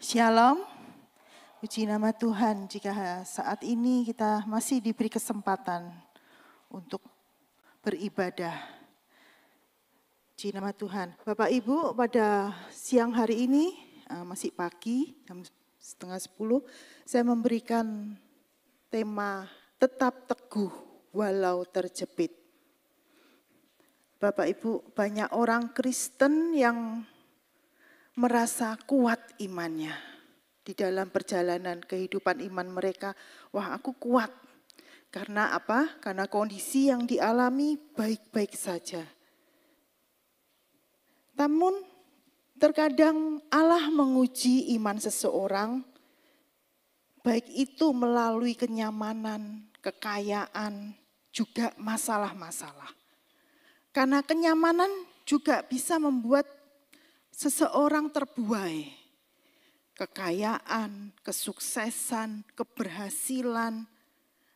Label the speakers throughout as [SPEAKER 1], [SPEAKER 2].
[SPEAKER 1] Shalom, puji nama Tuhan jika saat ini kita masih diberi kesempatan untuk beribadah. Puji nama Tuhan. Bapak Ibu, pada siang hari ini, masih pagi, jam 9:30, saya memberikan tema tetap teguh walau terjepit. Bapak Ibu, banyak orang Kristen yang merasa kuat imannya di dalam perjalanan kehidupan iman mereka. Wah, aku kuat. Karena apa? Karena kondisi yang dialami baik-baik saja. Namun terkadang Allah menguji iman seseorang, baik itu melalui kenyamanan, kekayaan, juga masalah-masalah. Karena kenyamanan juga bisa membuat seseorang terbuai. Kekayaan, kesuksesan, keberhasilan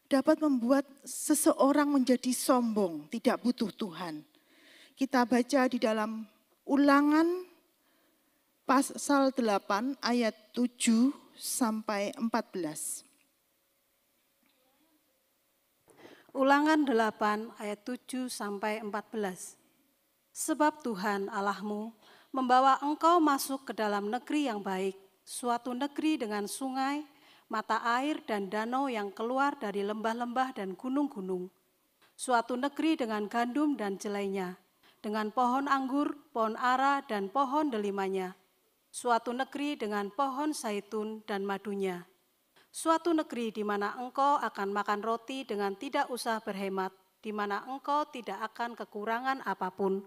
[SPEAKER 1] dapat membuat seseorang menjadi sombong, tidak butuh Tuhan. Kita baca di dalam Ulangan pasal 8 ayat 7 sampai 14.
[SPEAKER 2] Ulangan 8 ayat 7 sampai 14. Sebab Tuhan Allahmu membawa engkau masuk ke dalam negeri yang baik, suatu negeri dengan sungai, mata air dan danau yang keluar dari lembah-lembah dan gunung-gunung. Suatu negeri dengan gandum dan jelainya, dengan pohon anggur, pohon ara dan pohon delimanya. Suatu negeri dengan pohon zaitun dan madunya. Suatu negeri di mana engkau akan makan roti dengan tidak usah berhemat, di mana engkau tidak akan kekurangan apapun.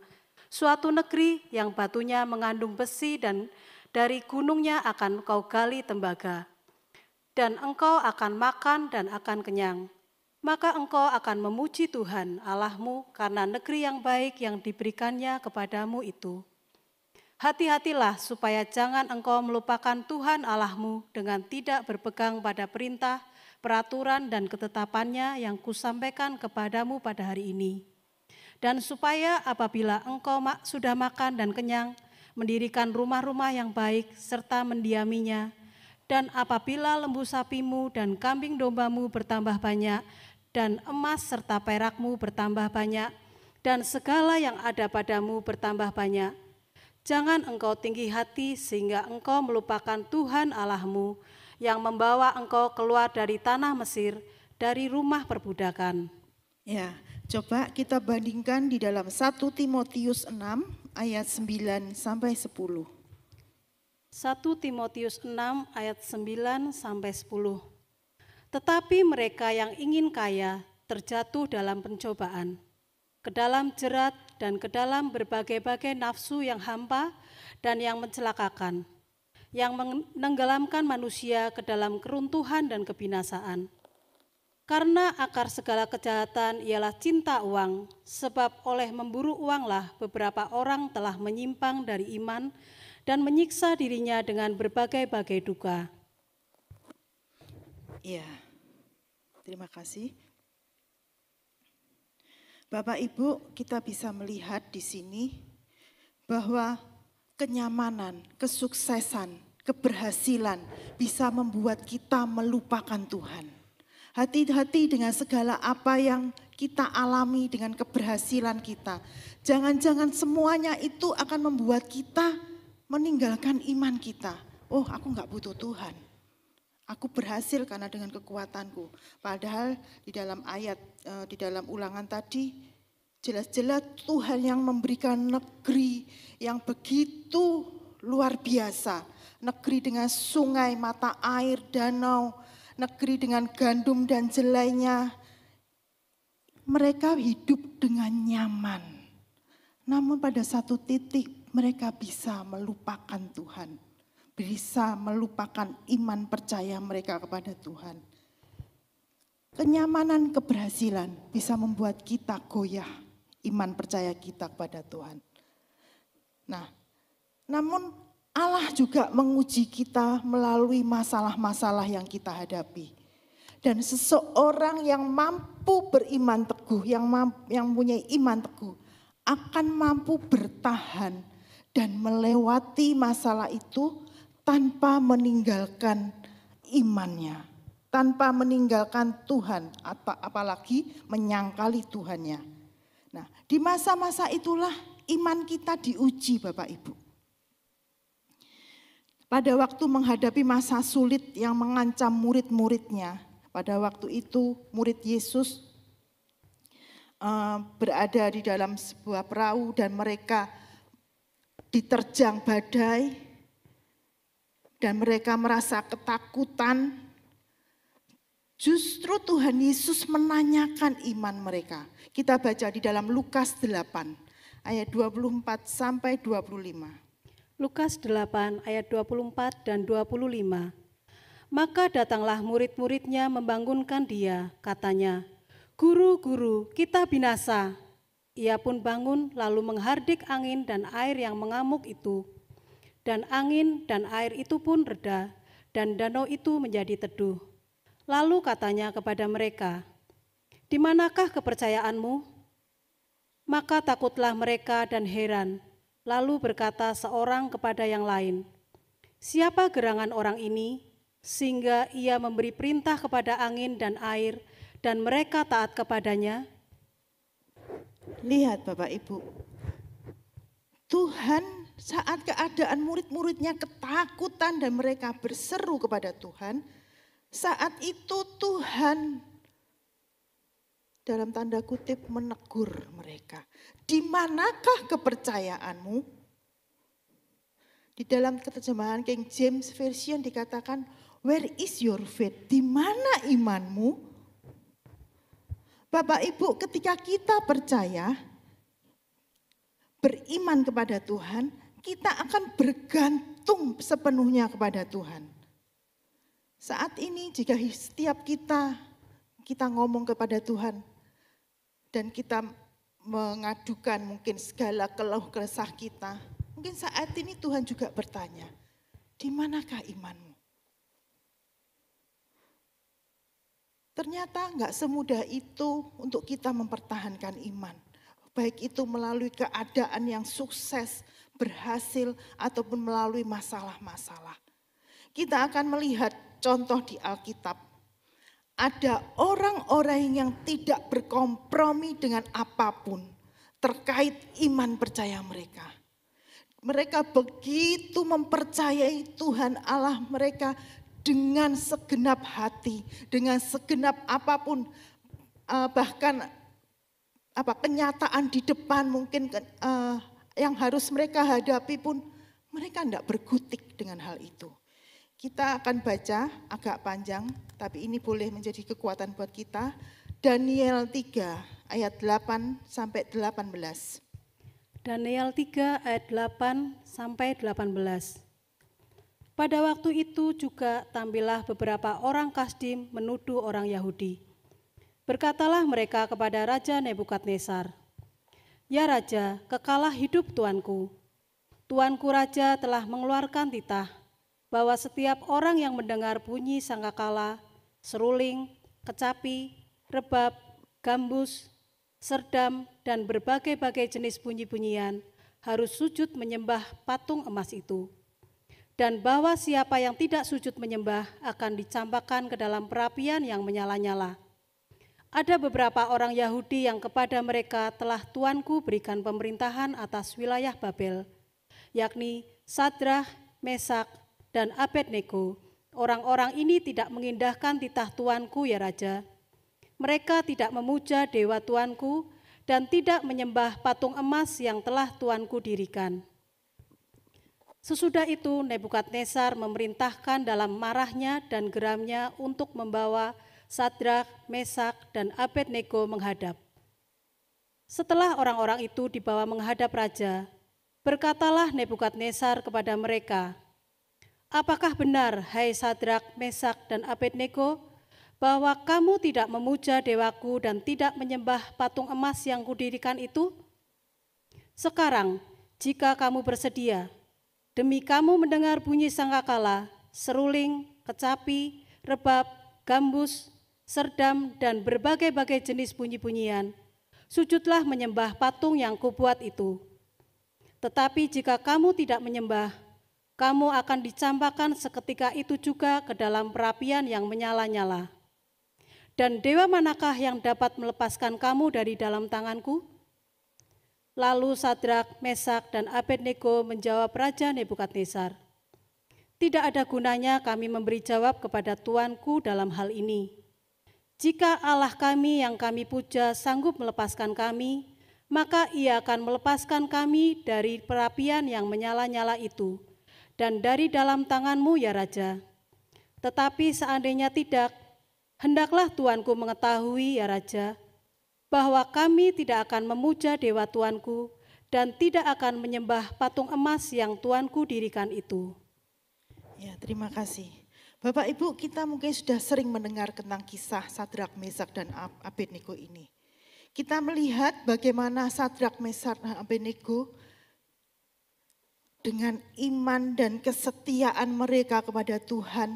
[SPEAKER 2] Suatu negeri yang batunya mengandung besi dan dari gunungnya akan kau gali tembaga. Dan engkau akan makan dan akan kenyang. Maka engkau akan memuji Tuhan Allahmu karena negeri yang baik yang diberikannya kepadamu itu. Hati-hatilah supaya jangan engkau melupakan Tuhan Allahmu dengan tidak berpegang pada perintah, peraturan dan ketetapannya yang kusampaikan kepadamu pada hari ini. Dan supaya apabila engkau sudah makan dan kenyang, mendirikan rumah-rumah yang baik serta mendiaminya, dan apabila lembu sapimu dan kambing dombamu bertambah banyak, dan emas serta perakmu bertambah banyak, dan segala yang ada padamu bertambah banyak, jangan engkau tinggi hati sehingga engkau melupakan Tuhan Allahmu yang membawa engkau keluar dari tanah Mesir, dari rumah perbudakan.
[SPEAKER 1] Ya, coba kita bandingkan di dalam 1 Timotius 6 ayat 9 sampai 10.
[SPEAKER 2] 1 Timotius 6 ayat 9 sampai 10. Tetapi mereka yang ingin kaya terjatuh dalam pencobaan, ke dalam jerat dan ke dalam berbagai-bagai nafsu yang hampa dan yang mencelakakan, yang menenggelamkan manusia ke dalam keruntuhan dan kebinasaan. Karena akar segala kejahatan ialah cinta uang, sebab oleh memburu uanglah beberapa orang telah menyimpang dari iman dan menyiksa dirinya dengan berbagai-bagai duka.
[SPEAKER 1] Ya, terima kasih. Bapak Ibu, kita bisa melihat di sini bahwa kenyamanan, kesuksesan, keberhasilan bisa membuat kita melupakan Tuhan. Hati-hati dengan segala apa yang kita alami dengan keberhasilan kita. Jangan-jangan semuanya itu akan membuat kita meninggalkan iman kita. Oh, aku enggak butuh Tuhan. Aku berhasil karena dengan kekuatanku. Padahal di dalam ayat, di dalam Ulangan tadi, jelas-jelas Tuhan yang memberikan negeri yang begitu luar biasa. Negeri dengan sungai, mata air, danau, negeri dengan gandum dan jelainya. Mereka hidup dengan nyaman. Namun pada satu titik mereka bisa melupakan Tuhan. Bisa melupakan iman percaya mereka kepada Tuhan. Kenyamanan, keberhasilan bisa membuat kita goyah iman percaya kita kepada Tuhan. Nah, namun Allah juga menguji kita melalui masalah-masalah yang kita hadapi. Dan seseorang yang mampu beriman teguh, yang punya iman teguh, akan mampu bertahan dan melewati masalah itu tanpa meninggalkan imannya, tanpa meninggalkan Tuhan, apalagi menyangkali Tuhannya. Nah, di masa-masa itulah iman kita diuji, Bapak Ibu. Pada waktu menghadapi masa sulit yang mengancam murid-muridnya, pada waktu itu murid Yesus berada di dalam sebuah perahu dan mereka diterjang badai dan mereka merasa ketakutan. Justru Tuhan Yesus menanyakan iman mereka. Kita baca di dalam Lukas 8 ayat 24 sampai 25.
[SPEAKER 2] Lukas 8 ayat 24 dan 25. Maka datanglah murid-muridnya membangunkan dia, katanya, "Guru, guru, kita binasa." Ia pun bangun lalu menghardik angin dan air yang mengamuk itu. Dan angin dan air itu pun reda, dan danau itu menjadi teduh. Lalu katanya kepada mereka, "Di manakah kepercayaanmu?" Maka takutlah mereka dan heran. Lalu berkata seorang kepada yang lain, "Siapa gerangan orang ini, sehingga ia memberi perintah kepada angin dan air, dan mereka taat kepadanya?"
[SPEAKER 1] Lihat Bapak Ibu, Tuhan saat keadaan murid-muridnya ketakutan dan mereka berseru kepada Tuhan, saat itu Tuhan dalam tanda kutip menegur mereka. Di manakah kepercayaanmu? Di dalam terjemahan King James Version dikatakan, "Where is your faith?" Di mana imanmu? Bapak Ibu, ketika kita percaya, beriman kepada Tuhan, kita akan bergantung sepenuhnya kepada Tuhan. Saat ini jika setiap kita ngomong kepada Tuhan dan kita mengadukan mungkin segala keluh kesah kita, mungkin saat ini Tuhan juga bertanya, di manakah imanmu? Ternyata enggak semudah itu untuk kita mempertahankan iman. Baik itu melalui keadaan yang sukses, berhasil, ataupun melalui masalah-masalah. Kita akan melihat contoh di Alkitab. Ada orang-orang yang tidak berkompromi dengan apapun terkait iman percaya mereka. Mereka begitu mempercayai Tuhan Allah mereka dengan segenap hati, dengan segenap apapun, bahkan kenyataan di depan mungkin yang harus mereka hadapi pun mereka tidak berkutik dengan hal itu. Kita akan baca agak panjang, tapi ini boleh menjadi kekuatan buat kita. Daniel 3 ayat 8 sampai 18.
[SPEAKER 2] Daniel 3 ayat 8 sampai 18. Pada waktu itu juga tampillah beberapa orang Kasdim menuduh orang Yahudi. Berkatalah mereka kepada Raja Nebukadnezar, "Ya Raja, kekalah hidup tuanku. Tuanku Raja telah mengeluarkan titah bahwa setiap orang yang mendengar bunyi sangkakala, seruling, kecapi, rebab, gambus, serdam, dan berbagai-bagai jenis bunyi-bunyian harus sujud menyembah patung emas itu. Dan bahwa siapa yang tidak sujud menyembah akan dicampakkan ke dalam perapian yang menyala-nyala. Ada beberapa orang Yahudi yang kepada mereka telah tuanku berikan pemerintahan atas wilayah Babel, yakni Sadrah, Mesak, dan Abednego. Orang-orang ini tidak mengindahkan titah tuanku ya Raja. Mereka tidak memuja dewa tuanku dan tidak menyembah patung emas yang telah tuanku dirikan." Sesudah itu Nebukadnezar memerintahkan dalam marahnya dan geramnya untuk membawa Sadrah, Mesak, dan Abednego menghadap. Setelah orang-orang itu dibawa menghadap raja, berkatalah Nebukadnezar kepada mereka, "Apakah benar, hai Sadrah, Mesak, dan Abednego, bahwa kamu tidak memuja dewaku dan tidak menyembah patung emas yang kudirikan itu? Sekarang, jika kamu bersedia, demi kamu mendengar bunyi sangkakala, seruling, kecapi, rebab, gambus, serdam, dan berbagai-bagai jenis bunyi-bunyian, sujudlah menyembah patung yang kubuat itu. Tetapi jika kamu tidak menyembah, kamu akan dicampakkan seketika itu juga ke dalam perapian yang menyala-nyala. Dan dewa manakah yang dapat melepaskan kamu dari dalam tanganku?" Lalu Sadrak, Mesak, dan Abednego menjawab Raja Nebukadnezar, "Tidak ada gunanya kami memberi jawab kepada tuanku dalam hal ini. Jika Allah kami yang kami puja sanggup melepaskan kami, maka Ia akan melepaskan kami dari perapian yang menyala-nyala itu dan dari dalam tanganmu, ya Raja. Tetapi seandainya tidak, hendaklah tuanku mengetahui, ya Raja, bahwa kami tidak akan memuja dewa tuanku dan tidak akan menyembah patung emas yang tuanku dirikan itu."
[SPEAKER 1] Ya, terima kasih. Bapak Ibu, kita mungkin sudah sering mendengar tentang kisah Sadrak, Mesak, dan Abednego ini. Kita melihat bagaimana Sadrak, Mesak, dan Abednego dengan iman dan kesetiaan mereka kepada Tuhan,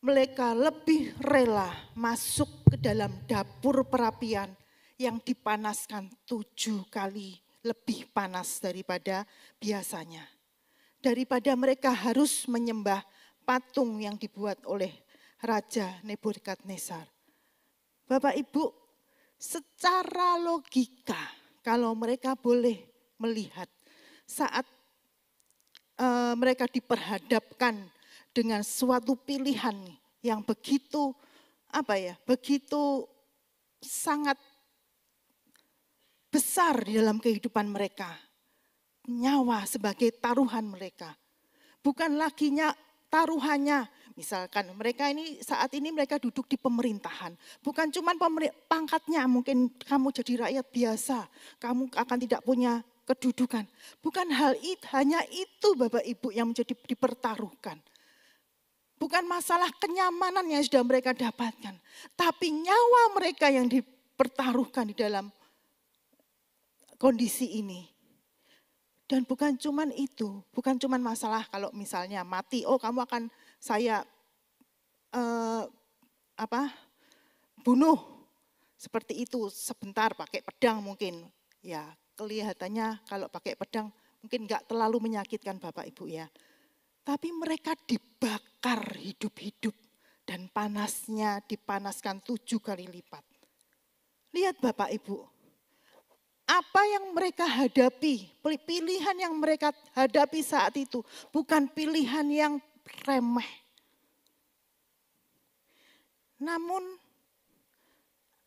[SPEAKER 1] mereka lebih rela masuk ke dalam dapur perapian yang dipanaskan 7 kali lebih panas daripada biasanya. Daripada mereka harus menyembah patung yang dibuat oleh Raja Nebukadnezar. Bapak Ibu, secara logika kalau mereka boleh melihat saat mereka diperhadapkan dengan suatu pilihan yang begitu begitu sangat besar di dalam kehidupan mereka. Nyawa sebagai taruhan mereka. Bukan lagi taruhannya, misalkan mereka ini saat ini mereka duduk di pemerintahan. Bukan cuma pangkatnya, mungkin kamu jadi rakyat biasa, kamu akan tidak punya kedudukan. Bukan hanya itu Bapak Ibu yang menjadi dipertaruhkan. Bukan masalah kenyamanan yang sudah mereka dapatkan, tapi nyawa mereka yang dipertaruhkan di dalam kondisi ini. Dan bukan cuman itu, bukan cuman masalah kalau misalnya mati, oh kamu akan saya bunuh seperti itu sebentar pakai pedang mungkin. Ya, kelihatannya kalau pakai pedang mungkin enggak terlalu menyakitkan Bapak Ibu ya. Tapi mereka dibakar hidup-hidup dan panasnya dipanaskan 7 kali lipat. Lihat Bapak Ibu, apa yang mereka hadapi, pilihan yang mereka hadapi saat itu bukan pilihan yang remeh. Namun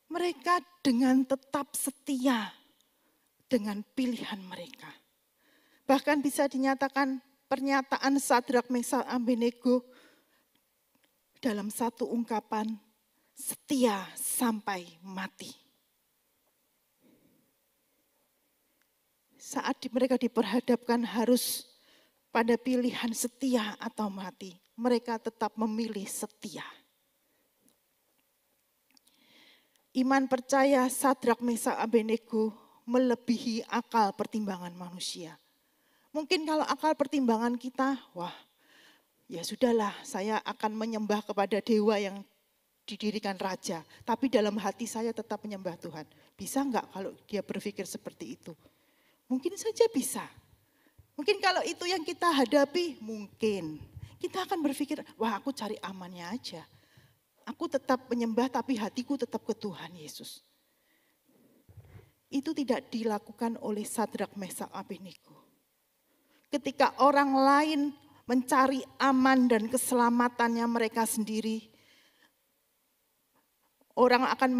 [SPEAKER 1] mereka dengan tetap setia dengan pilihan mereka. Bahkan bisa dinyatakan pernyataan Sadrak, Mesak, Abednego dalam satu ungkapan, setia sampai mati. Saat mereka diperhadapkan harus pada pilihan setia atau mati, mereka tetap memilih setia. Iman percaya Sadrak, Mesak, Abednego melebihi akal pertimbangan manusia. Mungkin kalau akal pertimbangan kita, wah ya sudahlah saya akan menyembah kepada dewa yang didirikan raja. Tapi dalam hati saya tetap menyembah Tuhan. Bisa enggak kalau dia berpikir seperti itu? Mungkin saja bisa. Mungkin kalau itu yang kita hadapi, mungkin. Kita akan berpikir, wah aku cari amannya aja. Aku tetap menyembah tapi hatiku tetap ke Tuhan Yesus. Itu tidak dilakukan oleh Sadrak, Mesak, Abednego. Ketika orang lain mencari aman dan keselamatannya mereka sendiri, orang akan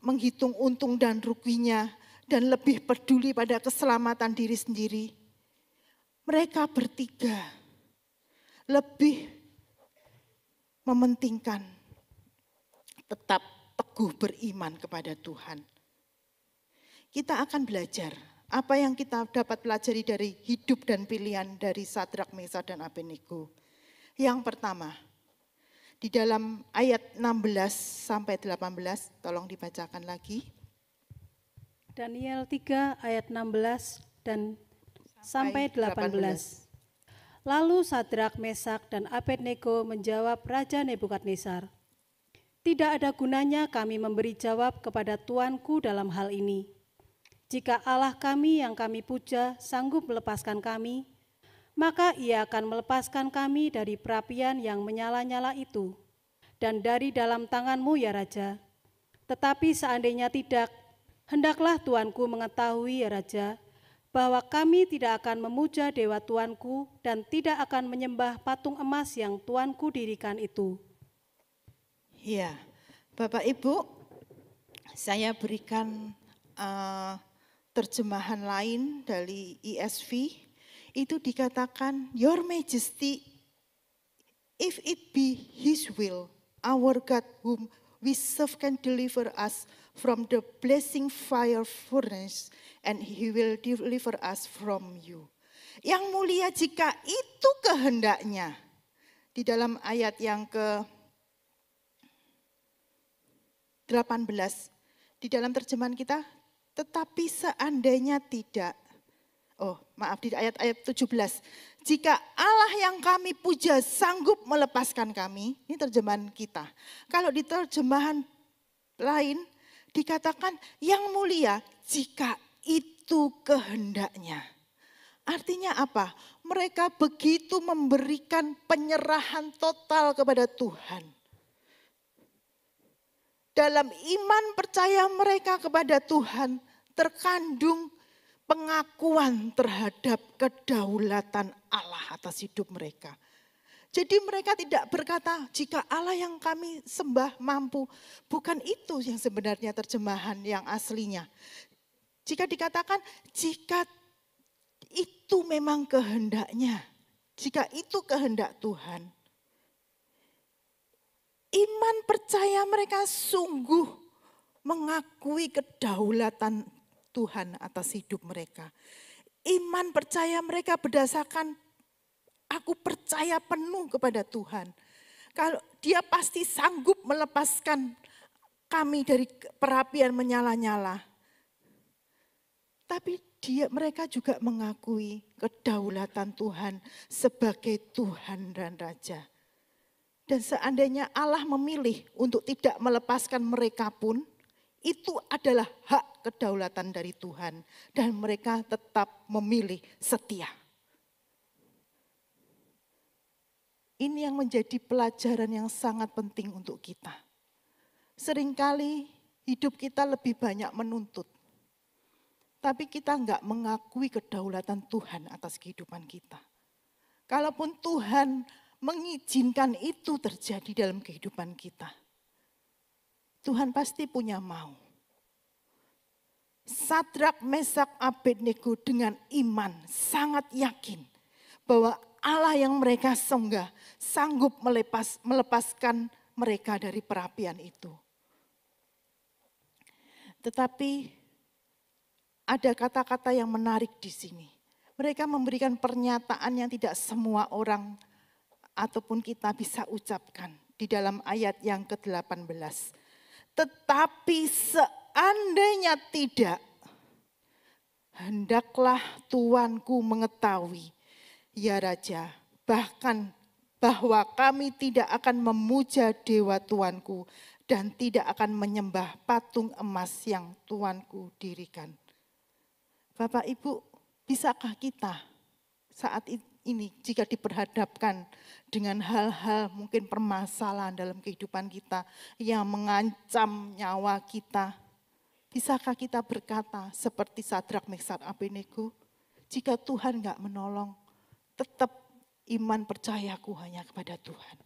[SPEAKER 1] menghitung untung dan ruginya dan lebih peduli pada keselamatan diri sendiri. Mereka bertiga lebih mementingkan tetap teguh beriman kepada Tuhan. Kita akan belajar apa yang kita dapat pelajari dari hidup dan pilihan dari Sadrak, Mesak, dan Abednego. Yang pertama, di dalam ayat 16 sampai 18, tolong dibacakan lagi.
[SPEAKER 2] Daniel 3 ayat 16 dan sampai 18. Lalu Sadrak, Mesak, dan Abednego menjawab Raja Nebukadnezar, "Tidak ada gunanya kami memberi jawab kepada tuanku dalam hal ini. Jika Allah kami yang kami puja sanggup melepaskan kami, maka Ia akan melepaskan kami dari perapian yang menyala-nyala itu, dan dari dalam tangan-Mu ya Raja. Tetapi seandainya tidak, hendaklah Tuanku mengetahui ya Raja, bahwa kami tidak akan memuja dewa Tuanku dan tidak akan menyembah patung emas yang Tuanku dirikan itu.
[SPEAKER 1] Ya, Bapak Ibu, saya berikan terjemahan lain dari ESV. Itu dikatakan, Your Majesty, if it be His will, our God whom we serve can deliver us from the blazing fire furnace, and He will deliver us from you. Yang mulia jika itu kehendaknya. Di dalam ayat yang ke-18, di dalam terjemahan kita, tetapi seandainya tidak. Di ayat-ayat 17. Jika Allah yang kami puja sanggup melepaskan kami, ini terjemahan kita. Kalau di terjemahan lain dikatakan yang mulia jika itu kehendaknya. Artinya apa? Mereka begitu memberikan penyerahan total kepada Tuhan. Dalam iman percaya mereka kepada Tuhan terkandung pengakuan terhadap kedaulatan Allah atas hidup mereka. Jadi mereka tidak berkata, jika Allah yang kami sembah mampu. Bukan itu yang sebenarnya terjemahan yang aslinya. Jika dikatakan, jika itu memang kehendaknya. Jika itu kehendak Tuhan. Iman percaya mereka sungguh mengakui kedaulatan Tuhan atas hidup mereka. Iman percaya mereka berdasarkan aku percaya penuh kepada Tuhan. Kalau Dia pasti sanggup melepaskan kami dari perapian menyala-nyala. Tapi mereka juga mengakui kedaulatan Tuhan sebagai Tuhan dan Raja. Dan seandainya Allah memilih untuk tidak melepaskan mereka pun, itu adalah hak kedaulatan dari Tuhan. Dan mereka tetap memilih setia. Ini yang menjadi pelajaran yang sangat penting untuk kita. Seringkali hidup kita lebih banyak menuntut. Tapi kita enggak mengakui kedaulatan Tuhan atas kehidupan kita. Kalaupun Tuhan mengizinkan itu terjadi dalam kehidupan kita, Tuhan pasti punya mau. Sadrak, Mesak, Abednego dengan iman sangat yakin bahwa Allah yang mereka sembah sanggup melepaskan mereka dari perapian itu. Tetapi ada kata-kata yang menarik di sini. Mereka memberikan pernyataan yang tidak semua orang ataupun kita bisa ucapkan di dalam ayat yang ke-18. Tetapi seandainya tidak, hendaklah Tuanku mengetahui, ya Raja, bahkan bahwa kami tidak akan memuja dewa Tuanku dan tidak akan menyembah patung emas yang Tuanku dirikan. Bapak Ibu, bisakah kita saat ini jika diperhadapkan dengan hal-hal mungkin permasalahan dalam kehidupan kita yang mengancam nyawa kita, bisakah kita berkata seperti Sadrak, Mesak, Abednego, jika Tuhan enggak menolong, tetap iman percayaku hanya kepada Tuhan.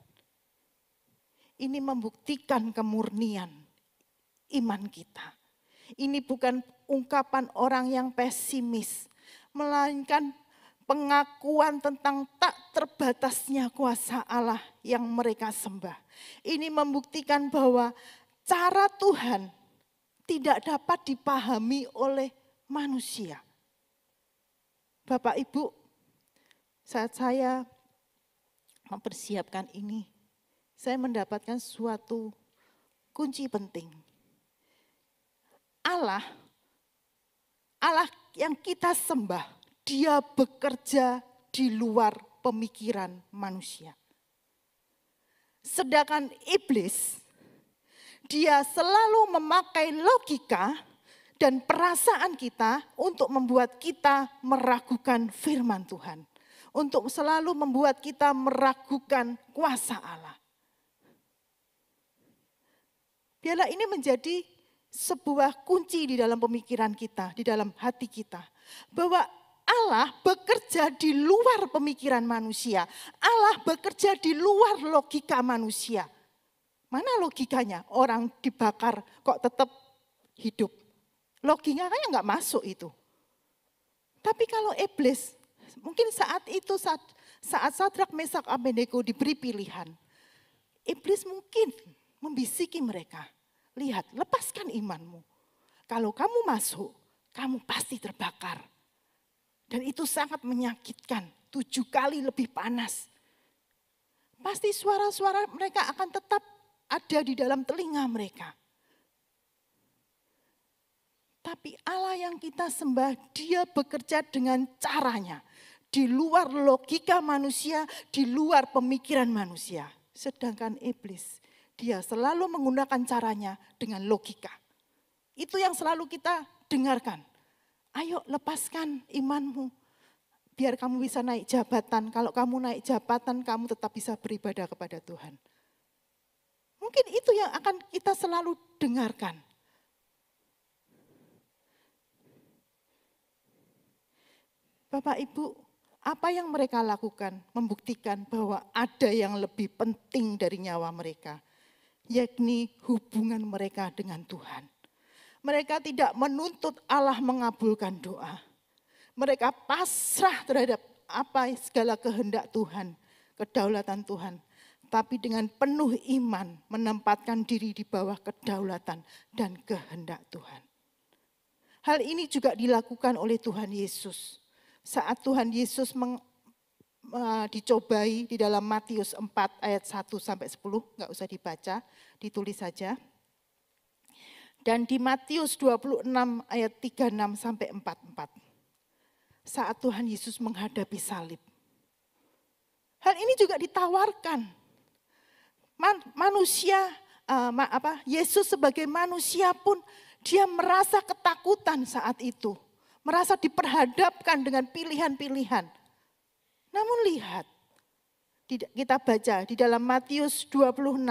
[SPEAKER 1] Ini membuktikan kemurnian iman kita. Ini bukan ungkapan orang yang pesimis, melainkan pengakuan tentang tak terbatasnya kuasa Allah yang mereka sembah. Ini membuktikan bahwa cara Tuhan tidak dapat dipahami oleh manusia. Bapak Ibu, saat saya mempersiapkan ini, saya mendapatkan suatu kunci penting. Allah yang kita sembah, Dia bekerja di luar pemikiran manusia. Sedangkan iblis, dia selalu memakai logika dan perasaan kita untuk membuat kita meragukan firman Tuhan. untuk selalu membuat kita meragukan kuasa Allah. Biarlah ini menjadi sebuah kunci di dalam pemikiran kita, di dalam hati kita. Bahwa Allah bekerja di luar pemikiran manusia. Allah bekerja di luar logika manusia. Mana logikanya? Orang dibakar kok tetap hidup. Logikanya nggak masuk itu. Tapi kalau iblis, mungkin saat itu saat Sadrak, Mesak, Abednego diberi pilihan, iblis mungkin membisiki mereka, lihat, lepaskan imanmu. Kalau kamu masuk, kamu pasti terbakar. Dan itu sangat menyakitkan, 7 kali lebih panas. Pasti suara-suara mereka akan tetap ada di dalam telinga mereka. Tapi Allah yang kita sembah, dia bekerja dengan caranya. Di luar logika manusia, di luar pemikiran manusia. Sedangkan iblis, dia selalu menggunakan caranya dengan logika. Itu yang selalu kita dengarkan. Ayo lepaskan imanmu, biar kamu bisa naik jabatan. Kalau kamu naik jabatan, kamu tetap bisa beribadah kepada Tuhan. Mungkin itu yang akan kita selalu dengarkan. Bapak Ibu, apa yang mereka lakukan membuktikan bahwa ada yang lebih penting dari nyawa mereka, yakni hubungan mereka dengan Tuhan. Mereka tidak menuntut Allah mengabulkan doa. Mereka pasrah terhadap segala kehendak Tuhan, kedaulatan Tuhan. Tapi dengan penuh iman menempatkan diri di bawah kedaulatan dan kehendak Tuhan. Hal ini juga dilakukan oleh Tuhan Yesus. Saat Tuhan Yesus dicobai di dalam Matius 4 ayat 1 sampai 10, enggak usah dibaca, ditulis saja. Dan di Matius 26 ayat 36 sampai 44. Saat Tuhan Yesus menghadapi salib. Hal ini juga ditawarkan. Yesus sebagai manusia pun dia merasa ketakutan saat itu. Merasa diperhadapkan dengan pilihan-pilihan. Namun lihat, kita baca di dalam Matius 26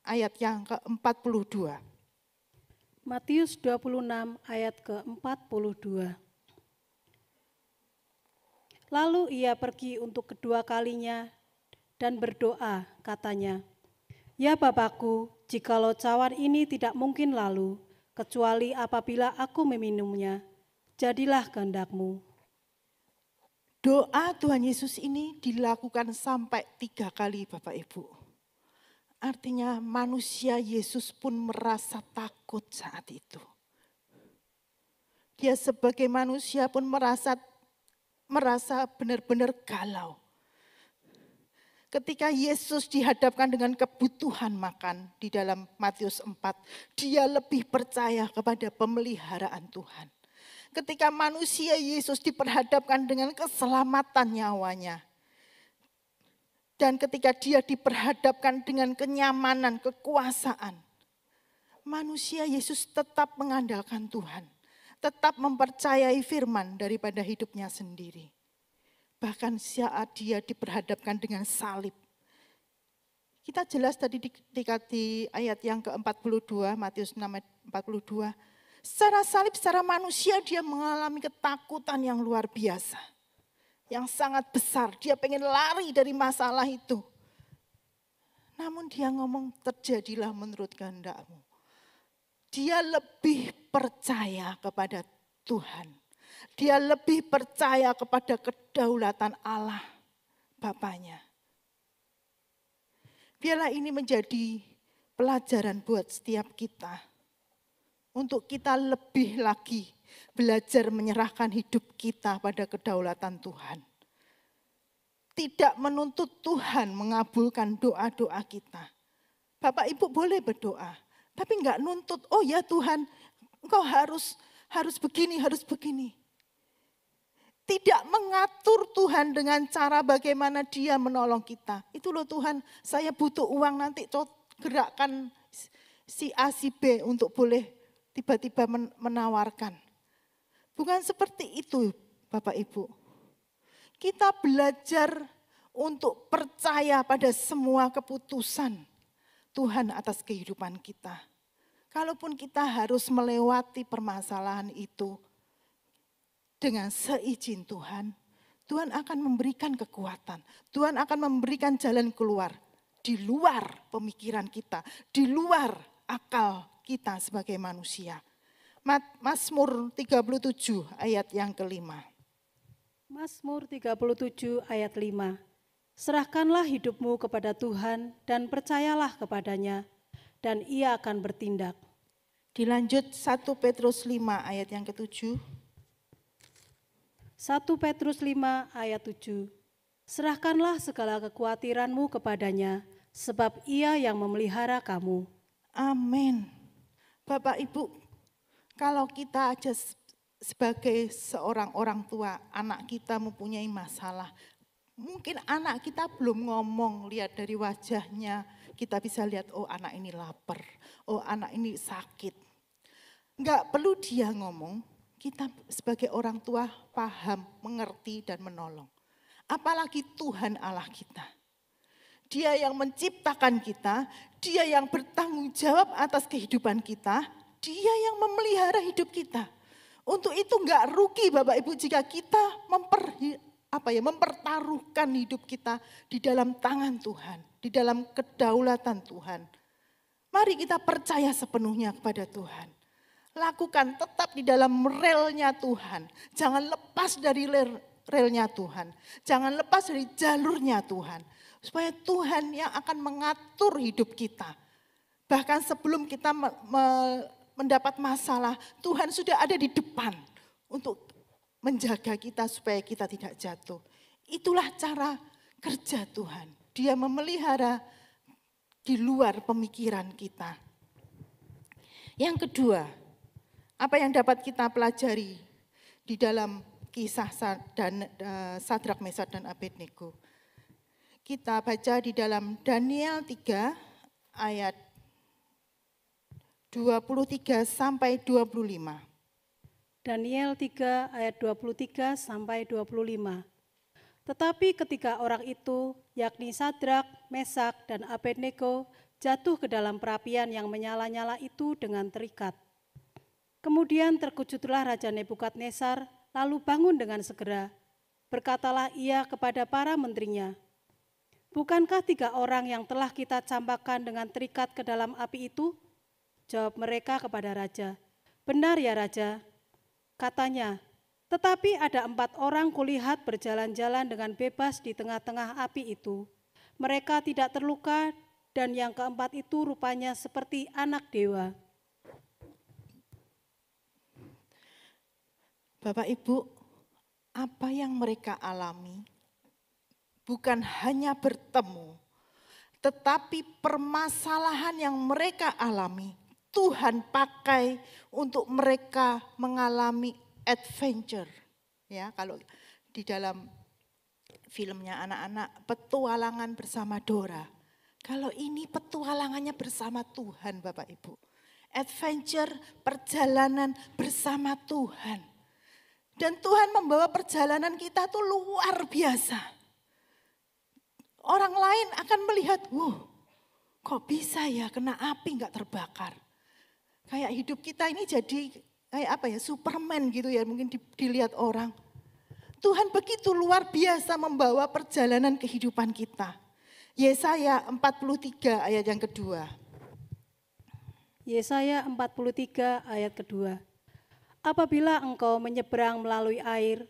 [SPEAKER 1] ayat yang ke-42.
[SPEAKER 2] Matius 26 ayat ke-42. Lalu ia pergi untuk kedua kalinya dan berdoa, katanya, "Ya Bapakku, jikalau cawan ini tidak mungkin lalu, kecuali apabila aku meminumnya, jadilah kehendak-Mu."
[SPEAKER 1] Doa Tuhan Yesus ini dilakukan sampai 3 kali Bapak Ibu. Artinya manusia Yesus pun merasa takut saat itu. Dia sebagai manusia pun merasa benar-benar galau. Ketika Yesus dihadapkan dengan kebutuhan makan di dalam Matius 4, dia lebih percaya kepada pemeliharaan Tuhan. Ketika manusia Yesus diperhadapkan dengan keselamatan nyawanya. Dan ketika dia diperhadapkan dengan kenyamanan, kekuasaan. Manusia Yesus tetap mengandalkan Tuhan. Tetap mempercayai firman daripada hidupnya sendiri. Bahkan saat dia diperhadapkan dengan salib. Kita jelas tadi di ayat yang ke-42, Matius 6 ayat 42. Secara salib, secara manusia dia mengalami ketakutan yang luar biasa. Yang sangat besar, dia pengen lari dari masalah itu. Namun dia ngomong, terjadilah menurut kehendak-Mu. Dia lebih percaya kepada Tuhan. Dia lebih percaya kepada kedaulatan Allah, Bapaknya. Biarlah ini menjadi pelajaran buat setiap kita. Untuk kita lebih lagi belajar menyerahkan hidup kita pada kedaulatan Tuhan. Tidak menuntut Tuhan mengabulkan doa-doa kita. Bapak Ibu boleh berdoa, tapi enggak nuntut, oh ya Tuhan, Engkau harus begini, harus begini. Tidak mengatur Tuhan dengan cara bagaimana dia menolong kita. Itu loh Tuhan, saya butuh uang nanti gerakkan si A, si B untuk boleh tiba-tiba menawarkan. Bukan seperti itu Bapak Ibu. Kita belajar untuk percaya pada semua keputusan Tuhan atas kehidupan kita. Kalaupun kita harus melewati permasalahan itu dengan seizin Tuhan, Tuhan akan memberikan kekuatan. Tuhan akan memberikan jalan keluar di luar pemikiran kita, di luar akal kita sebagai manusia. Mazmur 37 ayat yang kelima.
[SPEAKER 2] Mazmur 37 ayat 5. Serahkanlah hidupmu kepada Tuhan dan percayalah kepadanya, dan Ia akan bertindak.
[SPEAKER 1] Dilanjut 1 Petrus 5 ayat yang ke-7.
[SPEAKER 2] 1 Petrus 5 ayat 7. Serahkanlah segala kekhawatiranmu kepadanya, sebab Ia yang memelihara kamu.
[SPEAKER 1] Amin. Bapak Ibu, kalau kita aja sebagai seorang orang tua, anak kita mempunyai masalah, mungkin anak kita belum ngomong, lihat dari wajahnya, kita bisa lihat, oh anak ini lapar, oh anak ini sakit. Enggak perlu dia ngomong, kita sebagai orang tua paham, mengerti dan menolong. Apalagi Tuhan Allah kita. Dia yang menciptakan kita, dia yang bertanggung jawab atas kehidupan kita, dia yang memelihara hidup kita. Untuk itu enggak rugi Bapak Ibu jika kita mempertaruhkan hidup kita di dalam tangan Tuhan, di dalam kedaulatan Tuhan. Mari kita percaya sepenuhnya kepada Tuhan. Lakukan tetap di dalam relnya Tuhan. Jangan lepas dari relnya Tuhan. Jangan lepas dari jalurnya Tuhan. Supaya Tuhan yang akan mengatur hidup kita. Bahkan sebelum kita mendapat masalah, Tuhan sudah ada di depan untuk menjaga kita supaya kita tidak jatuh. Itulah cara kerja Tuhan. Dia memelihara di luar pemikiran kita. Yang kedua, apa yang dapat kita pelajari di dalam kisah Sadrak, Mesak, dan Abednego? Kita baca di dalam Daniel 3 ayat 23 sampai 25.
[SPEAKER 2] Daniel 3 ayat 23 sampai 25. Tetapi ketika orang itu, yakni Sadrak, Mesak, dan Abednego, jatuh ke dalam perapian yang menyala-nyala itu dengan terikat. Kemudian terkejutlah Raja Nebukadnezar, lalu bangun dengan segera. Berkatalah ia kepada para menterinya, bukankah 3 orang yang telah kita campakkan dengan terikat ke dalam api itu? Jawab mereka kepada raja, benar ya Raja. Katanya, tetapi ada 4 orang kulihat berjalan-jalan dengan bebas di tengah-tengah api itu. Mereka tidak terluka dan yang keempat itu rupanya seperti anak dewa.
[SPEAKER 1] Bapak Ibu, apa yang mereka alami bukan hanya bertemu, tetapi permasalahan yang mereka alami Tuhan pakai untuk mereka mengalami adventure. Ya, kalau di dalam filmnya anak-anak, petualangan bersama Dora. Kalau ini petualangannya bersama Tuhan Bapak Ibu. Adventure, perjalanan bersama Tuhan. Dan Tuhan membawa perjalanan kita tuh luar biasa. Orang lain akan melihat, kok bisa ya kena api nggak terbakar. Kayak hidup kita ini jadi kayak Superman gitu ya, mungkin dilihat orang. Tuhan begitu luar biasa membawa perjalanan kehidupan kita. Yesaya 43 ayat yang kedua.
[SPEAKER 2] Yesaya 43 ayat kedua. Apabila engkau menyeberang melalui air,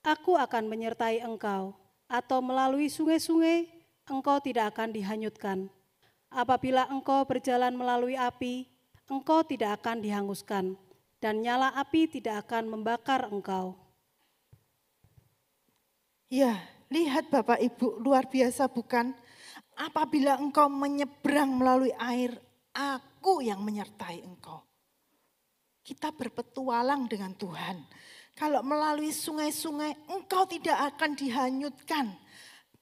[SPEAKER 2] aku akan menyertai engkau, atau melalui sungai-sungai, engkau tidak akan dihanyutkan. Apabila engkau berjalan melalui api, engkau tidak akan dihanguskan, dan nyala api tidak akan membakar engkau.
[SPEAKER 1] Ya, lihat Bapak Ibu, luar biasa bukan? Apabila engkau menyeberang melalui air, aku yang menyertai engkau. Kita berpetualang dengan Tuhan. Kalau melalui sungai-sungai, engkau tidak akan dihanyutkan.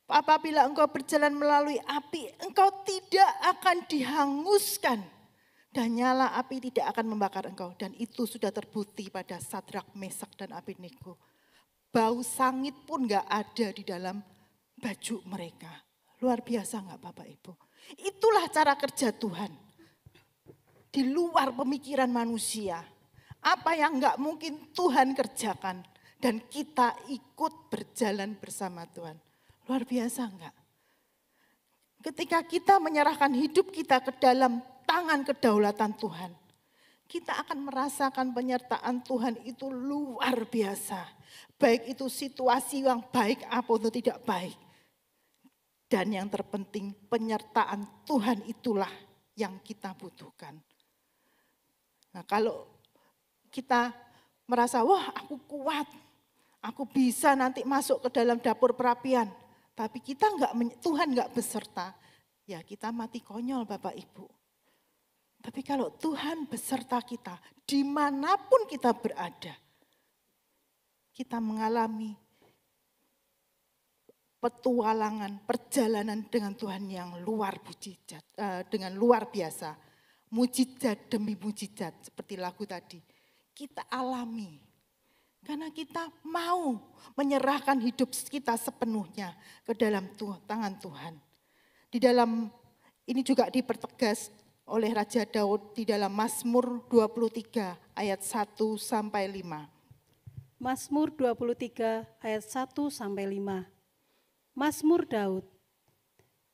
[SPEAKER 1] Apabila engkau berjalan melalui api, engkau tidak akan dihanguskan. Dan nyala api tidak akan membakar engkau. Dan itu sudah terbukti pada Sadrak, Mesak, dan Abednego. bau sangit pun gak ada di dalam baju mereka. Luar biasa gak Bapak Ibu? Itulah cara kerja Tuhan. Di luar pemikiran manusia. Apa yang gak mungkin Tuhan kerjakan. Dan kita ikut berjalan bersama Tuhan. Luar biasa enggak? Ketika kita menyerahkan hidup kita ke dalam tangan kedaulatan Tuhan, kita akan merasakan penyertaan Tuhan itu luar biasa. Baik itu situasi yang baik atau tidak baik. Dan yang terpenting penyertaan Tuhan itulah yang kita butuhkan. Nah kalau kita merasa, wah aku kuat, aku bisa nanti masuk ke dalam dapur perapian. Tapi Tuhan enggak beserta, ya kita mati konyol Bapak Ibu. Tapi kalau Tuhan beserta kita, dimanapun kita berada, kita mengalami petualangan, perjalanan dengan Tuhan yang luar biasa. Mujizat demi mujizat, seperti lagu tadi. Kita alami, karena kita mau menyerahkan hidup kita sepenuhnya ke dalam tangan Tuhan. Di dalam ini juga dipertegas oleh Raja Daud di dalam Mazmur 23 ayat 1 sampai 5.
[SPEAKER 2] Mazmur 23 ayat 1 sampai 5. Mazmur Daud.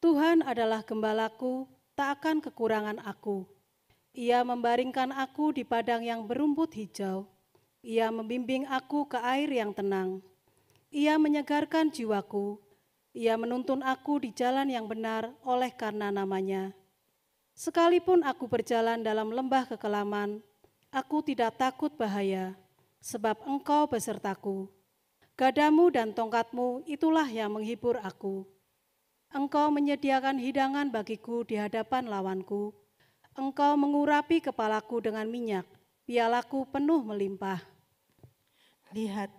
[SPEAKER 2] Tuhan adalah gembalaku, tak akan kekurangan aku. Ia membaringkan aku di padang yang berumput hijau. Ia membimbing aku ke air yang tenang. Ia menyegarkan jiwaku. Ia menuntun aku di jalan yang benar oleh karena namanya. Sekalipun aku berjalan dalam lembah kekelaman, aku tidak takut bahaya, sebab Engkau besertaku. Gadamu dan tongkatmu itulah yang menghibur aku. Engkau menyediakan hidangan bagiku di hadapan lawanku. Engkau mengurapi kepalaku dengan minyak, pialaku penuh melimpah.
[SPEAKER 1] Lihat,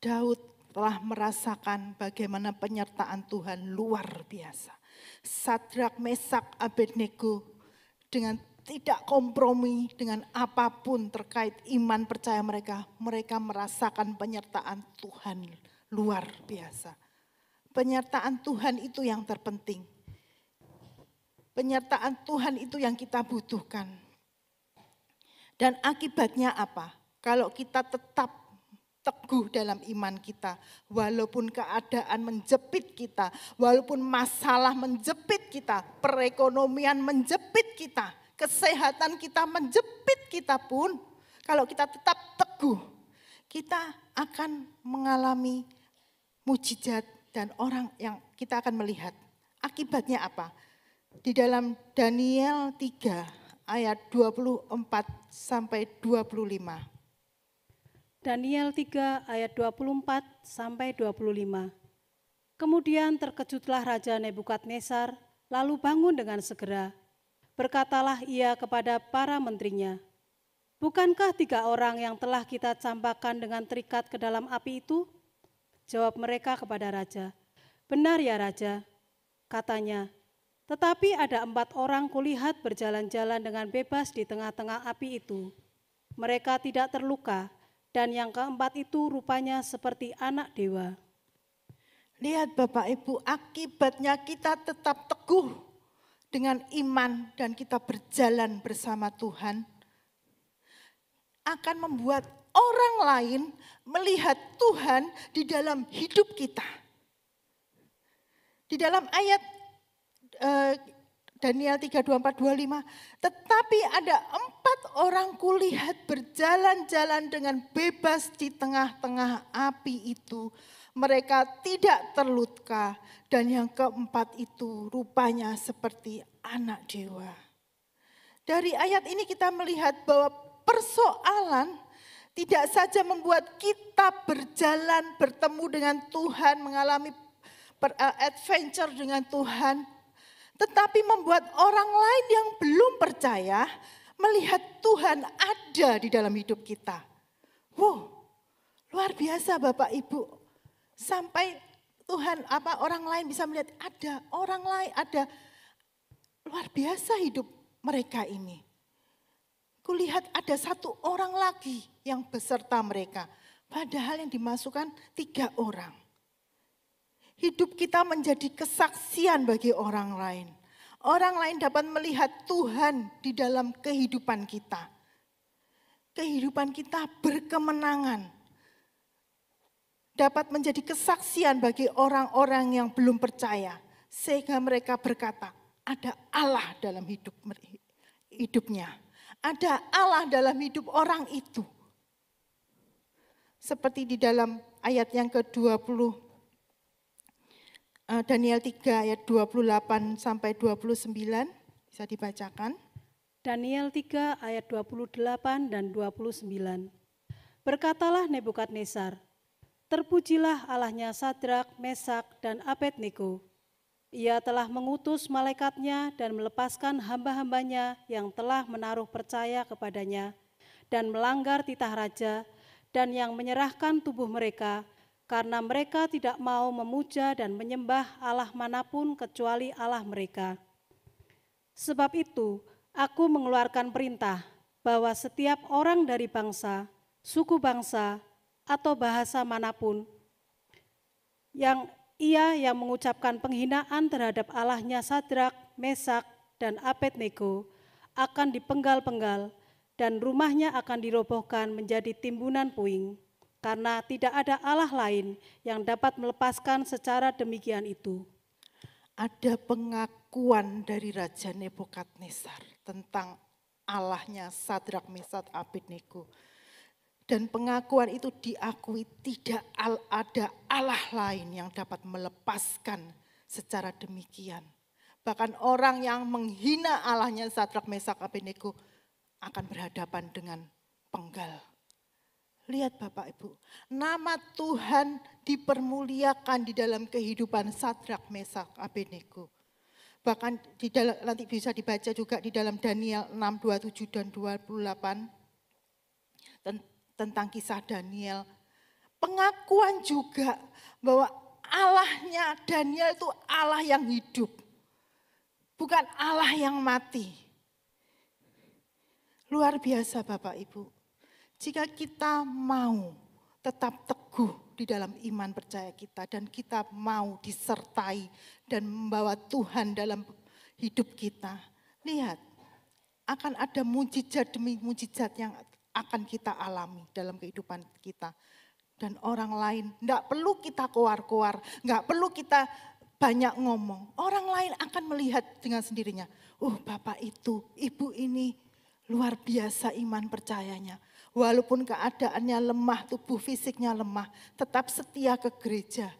[SPEAKER 1] Daud telah merasakan bagaimana penyertaan Tuhan luar biasa. Sadrak, Mesak, Abednego dengan tidak kompromi dengan apapun terkait iman percaya mereka. Mereka merasakan penyertaan Tuhan luar biasa. Penyertaan Tuhan itu yang terpenting. Penyertaan Tuhan itu yang kita butuhkan. Dan akibatnya apa? Kalau kita tetap teguh dalam iman kita, walaupun keadaan menjepit kita, walaupun masalah menjepit kita, perekonomian menjepit kita, kesehatan kita menjepit kita pun, kalau kita tetap teguh, kita akan mengalami mujizat dan orang yang kita akan melihat. Akibatnya apa? Di dalam Daniel 3 ayat 24 sampai 25.
[SPEAKER 2] Daniel 3 ayat 24 sampai 25. Kemudian terkejutlah Raja Nebukadnezar, lalu bangun dengan segera. Berkatalah ia kepada para menterinya, bukankah 3 orang yang telah kita campakkan dengan terikat ke dalam api itu? Jawab mereka kepada Raja, benar ya Raja. Katanya, tetapi ada 4 orang kulihat berjalan-jalan dengan bebas di tengah-tengah api itu. Mereka tidak terluka, dan yang keempat itu rupanya seperti anak dewa.
[SPEAKER 1] Lihat Bapak Ibu, akibatnya kita tetap teguh dengan iman dan kita berjalan bersama Tuhan, akan membuat orang lain melihat Tuhan di dalam hidup kita. Di dalam ayat Daniel 3, 24, 25, tetapi ada 4 orang kulihat berjalan-jalan dengan bebas di tengah-tengah api itu. Mereka tidak terluka dan yang keempat itu rupanya seperti anak dewa. Dari ayat ini kita melihat bahwa persoalan tidak saja membuat kita berjalan bertemu dengan Tuhan, mengalami adventure dengan Tuhan, tetapi membuat orang lain yang belum percaya melihat Tuhan ada di dalam hidup kita. Wow, luar biasa Bapak Ibu. Sampai Tuhan orang lain bisa melihat ada orang lain, ada luar biasa hidup mereka ini. Kulihat ada 1 orang lagi yang beserta mereka. Padahal yang dimasukkan 3 orang. Hidup kita menjadi kesaksian bagi orang lain. Orang lain dapat melihat Tuhan di dalam kehidupan kita. Kehidupan kita berkemenangan. Dapat menjadi kesaksian bagi orang-orang yang belum percaya. Sehingga mereka berkata, ada Allah dalam hidupnya. Ada Allah dalam hidup orang itu. Seperti di dalam ayat yang ke-20. Daniel 3 ayat 28 sampai 29 bisa dibacakan.
[SPEAKER 2] Daniel 3 ayat 28 dan 29. Berkatalah Nebukadnezar, terpujilah Allahnya Sadrak, Mesak, dan Abednego. Ia telah mengutus malaikatnya dan melepaskan hamba-hambanya yang telah menaruh percaya kepadanya dan melanggar titah raja dan yang menyerahkan tubuh mereka karena mereka tidak mau memuja dan menyembah Allah manapun kecuali Allah mereka. Sebab itu, aku mengeluarkan perintah bahwa setiap orang dari bangsa, suku bangsa, atau bahasa manapun yang mengucapkan penghinaan terhadap Allahnya Sadrak, Mesak, dan Abednego akan dipenggal-penggal dan rumahnya akan dirobohkan menjadi timbunan puing. Karena tidak ada Allah lain yang dapat melepaskan secara demikian itu.
[SPEAKER 1] Ada pengakuan dari Raja Nebukadnezar tentang Allahnya Sadrak, Mesak, Abednego. Dan pengakuan itu diakui tidak ada Allah lain yang dapat melepaskan secara demikian. Bahkan orang yang menghina Allahnya Sadrak, Mesak, Abednego akan berhadapan dengan penggal. Lihat Bapak Ibu, nama Tuhan dipermuliakan di dalam kehidupan Sadrak, Mesak, Abednego. Bahkan nanti bisa dibaca juga di dalam Daniel 6, 27 dan 28 tentang kisah Daniel. Pengakuan juga bahwa Allahnya Daniel itu Allah yang hidup, bukan Allah yang mati. Luar biasa Bapak Ibu. Jika kita mau tetap teguh di dalam iman percaya kita dan kita mau disertai dan membawa Tuhan dalam hidup kita, lihat akan ada mujizat demi mujizat yang akan kita alami dalam kehidupan kita. Dan orang lain, enggak perlu kita koar-koar, enggak perlu kita banyak ngomong. Orang lain akan melihat dengan sendirinya, Bapak itu, Ibu ini luar biasa iman percayanya. Walaupun keadaannya lemah, tubuh fisiknya lemah, tetap setia ke gereja.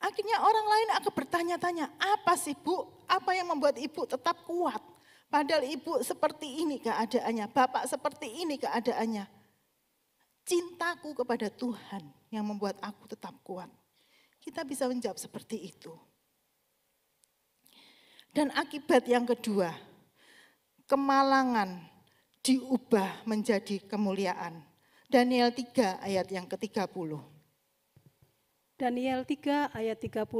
[SPEAKER 1] Akhirnya orang lain akan bertanya-tanya, apa sih Bu? Apa yang membuat Ibu tetap kuat? Padahal Ibu seperti ini keadaannya, Bapak seperti ini keadaannya. Cintaku kepada Tuhan yang membuat aku tetap kuat. Kita bisa menjawab seperti itu. Dan akibat yang kedua, kemalangan diubah menjadi kemuliaan. Daniel 3 ayat yang ke-30.
[SPEAKER 2] Daniel 3 ayat 30.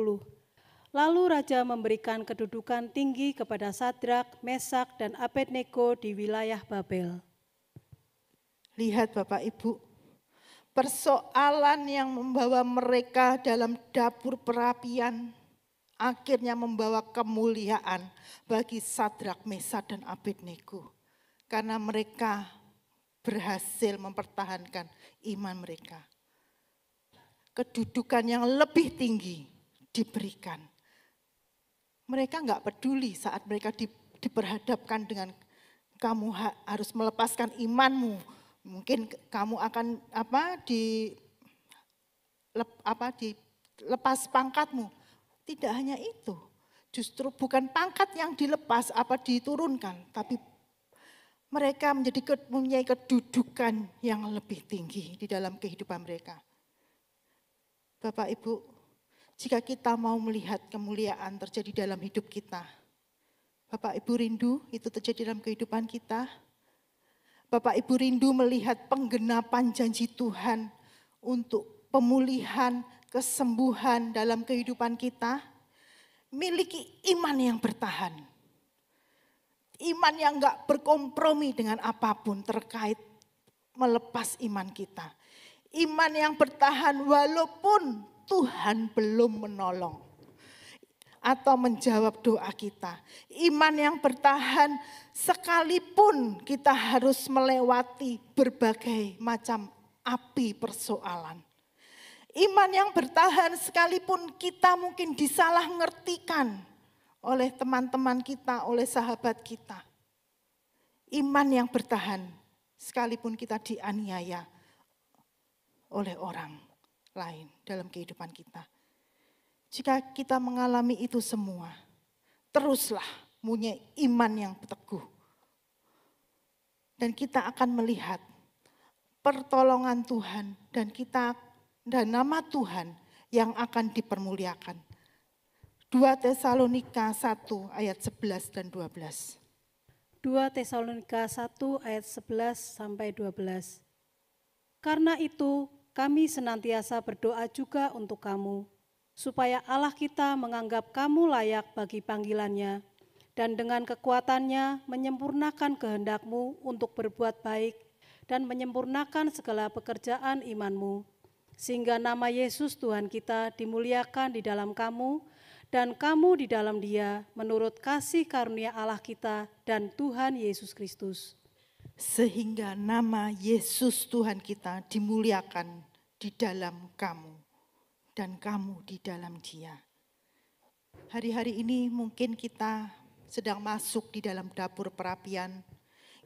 [SPEAKER 2] Lalu raja memberikan kedudukan tinggi kepada Sadrak, Mesak, dan Abednego di wilayah Babel.
[SPEAKER 1] Lihat Bapak Ibu, persoalan yang membawa mereka dalam dapur perapian akhirnya membawa kemuliaan bagi Sadrak, Mesak, dan Abednego. Karena mereka berhasil mempertahankan iman mereka. Kedudukan yang lebih tinggi diberikan. Mereka enggak peduli saat mereka diperhadapkan dengan kamu harus melepaskan imanmu. Mungkin kamu akan dilepas pangkatmu. Tidak hanya itu. Justru bukan pangkat yang dilepas diturunkan, tapi mereka mempunyai kedudukan yang lebih tinggi di dalam kehidupan mereka. Bapak Ibu, jika kita mau melihat kemuliaan terjadi dalam hidup kita, Bapak Ibu rindu itu terjadi dalam kehidupan kita. Bapak Ibu rindu melihat penggenapan janji Tuhan untuk pemulihan, kesembuhan dalam kehidupan kita. Miliki iman yang bertahan. Iman yang enggak berkompromi dengan apapun terkait melepas iman kita. Iman yang bertahan walaupun Tuhan belum menolong atau menjawab doa kita. Iman yang bertahan sekalipun kita harus melewati berbagai macam api persoalan. Iman yang bertahan sekalipun kita mungkin disalah ngertikan oleh teman-teman kita, oleh sahabat kita. Iman yang bertahan sekalipun kita dianiaya oleh orang lain dalam kehidupan kita. Jika kita mengalami itu semua, teruslah punya iman yang teguh. Dan kita akan melihat pertolongan Tuhan dan nama Tuhan yang akan dipermuliakan. 2 Tesalonika 1 ayat 11 dan 12.
[SPEAKER 2] 2 Tesalonika 1 ayat 11 sampai 12. Karena itu kami senantiasa berdoa juga untuk kamu, supaya Allah kita menganggap kamu layak bagi panggilannya, dan dengan kekuatannya menyempurnakan kehendakmu untuk berbuat baik, dan menyempurnakan segala pekerjaan imanmu, sehingga nama Yesus Tuhan kita dimuliakan di dalam kamu, dan kamu di dalam Dia menurut kasih karunia Allah kita dan Tuhan Yesus Kristus.
[SPEAKER 1] Sehingga nama Yesus Tuhan kita dimuliakan di dalam kamu dan kamu di dalam Dia. Hari-hari ini mungkin kita sedang masuk di dalam dapur perapian.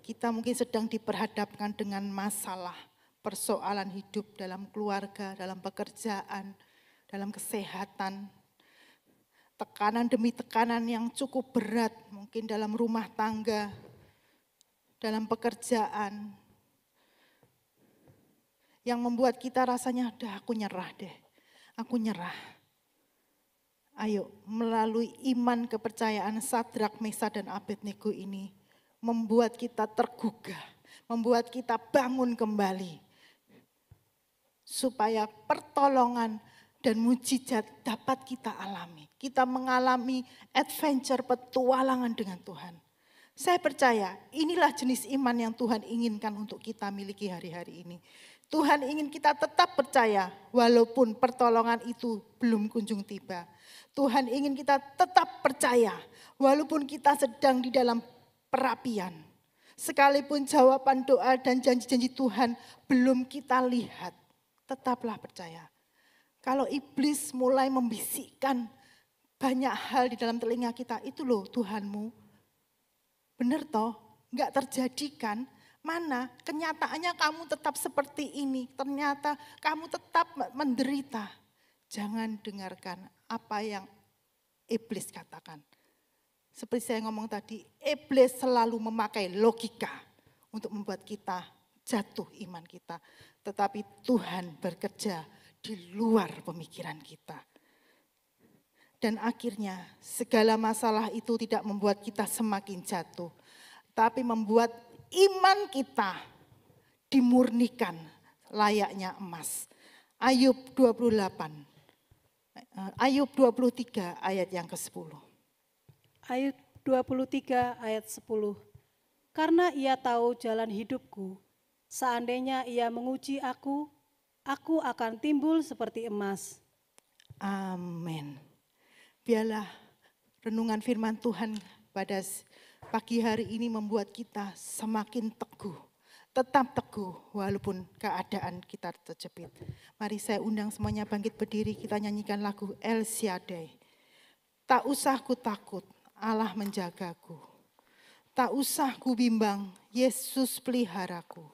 [SPEAKER 1] Kita mungkin sedang diperhadapkan dengan masalah, persoalan hidup dalam keluarga, dalam pekerjaan, dalam kesehatan. Tekanan demi tekanan yang cukup berat, mungkin dalam rumah tangga, dalam pekerjaan, yang membuat kita rasanya, aku nyerah deh, aku nyerah. Ayo, melalui iman kepercayaan Sadrak, Mesak, dan Abednego ini, membuat kita tergugah, membuat kita bangun kembali, supaya pertolongan dan mujizat dapat kita alami. Kita mengalami adventure, petualangan dengan Tuhan. Saya percaya inilah jenis iman yang Tuhan inginkan untuk kita miliki hari-hari ini. Tuhan ingin kita tetap percaya walaupun pertolongan itu belum kunjung tiba. Tuhan ingin kita tetap percaya walaupun kita sedang di dalam perapian. Sekalipun jawaban doa dan janji-janji Tuhan belum kita lihat, tetaplah percaya. Kalau iblis mulai membisikkan banyak hal di dalam telinga kita, itu loh Tuhanmu. Benar toh, enggak terjadi kan? Mana kenyataannya kamu tetap seperti ini, ternyata kamu tetap menderita. Jangan dengarkan apa yang iblis katakan. Seperti saya ngomong tadi, iblis selalu memakai logika untuk membuat kita jatuh iman kita. Tetapi Tuhan bekerja di luar pemikiran kita. Dan akhirnya segala masalah itu tidak membuat kita semakin jatuh, tapi membuat iman kita dimurnikan layaknya emas. Ayub 23 ayat yang ke-10.
[SPEAKER 2] Ayub 23 ayat 10. Karena ia tahu jalan hidupku, seandainya ia menguji aku akan timbul seperti emas.
[SPEAKER 1] Amin. Biarlah renungan firman Tuhan pada pagi hari ini membuat kita semakin teguh. Tetap teguh walaupun keadaan kita terjepit. Mari saya undang semuanya bangkit berdiri, kita nyanyikan lagu El Shaddai. Tak usah ku takut, Allah menjagaku. Tak usah ku bimbang, Yesus peliharaku.